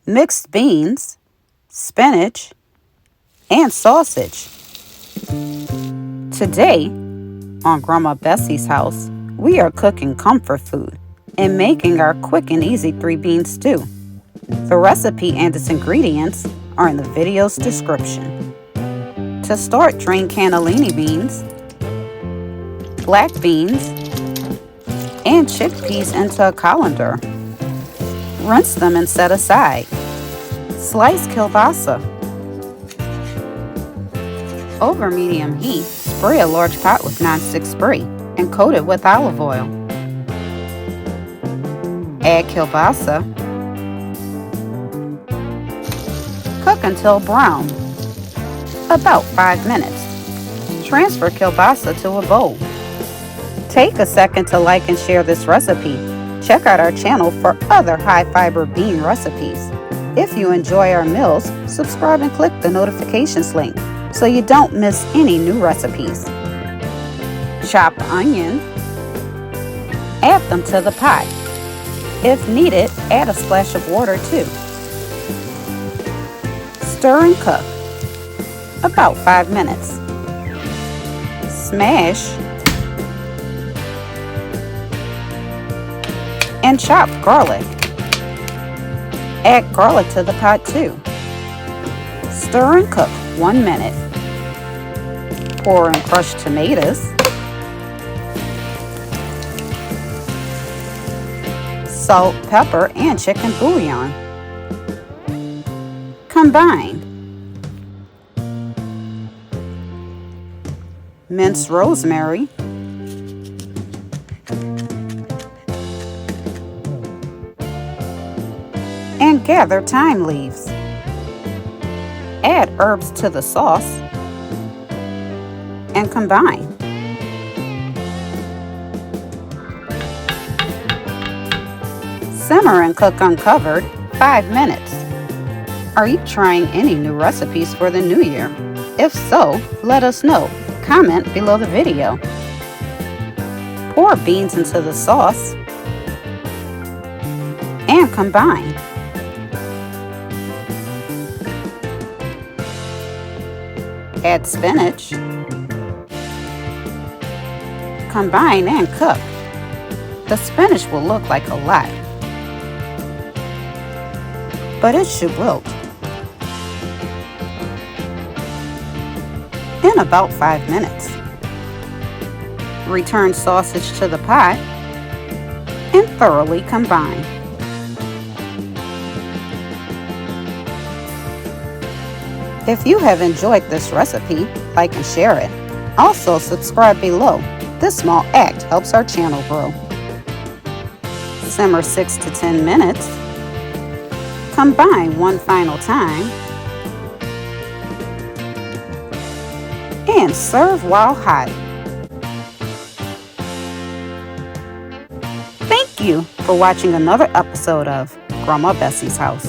mixed beans, spinach, and sausage. Today, on Grandma Bessie's house, we are cooking comfort food and making our quick and easy 3-bean stew. The recipe and its ingredients are in the video's description. To start, drain cannellini beans, black beans, and chickpeas into a colander. Rinse them and set aside. Slice kielbasa. Over medium heat, spray a large pot with nonstick spray and coat it with olive oil. Add kielbasa. Cook until brown, about 5 minutes. Transfer kielbasa to a bowl. Take a second to like and share this recipe. Check out our channel for other high-fiber bean recipes. If you enjoy our meals, subscribe and click the notifications link so you don't miss any new recipes. Chop onion. Add them to the pot. If needed, add a splash of water too. Stir and cook about 5 minutes. Smash and chop garlic. Add garlic to the pot too. Stir and cook 1 minute. Pour in crushed tomatoes. Salt, pepper, and chicken bouillon. Combine. Minced rosemary. And gather thyme leaves. Add herbs to the sauce and combine. Simmer and cook uncovered 5 minutes. Are you trying any new recipes for the new year? If so, let us know. Comment below the video. Pour beans into the sauce and combine. Add spinach. Combine and cook. The spinach will look like a lot, but it should wilt in about 5 minutes. Return sausage to the pot and thoroughly combine. If you have enjoyed this recipe, like and share it. Also, subscribe below. This small act helps our channel grow. Simmer 6 to 10 minutes. Combine one final time. And serve while hot. Thank you for watching another episode of Grandma Bessie's House.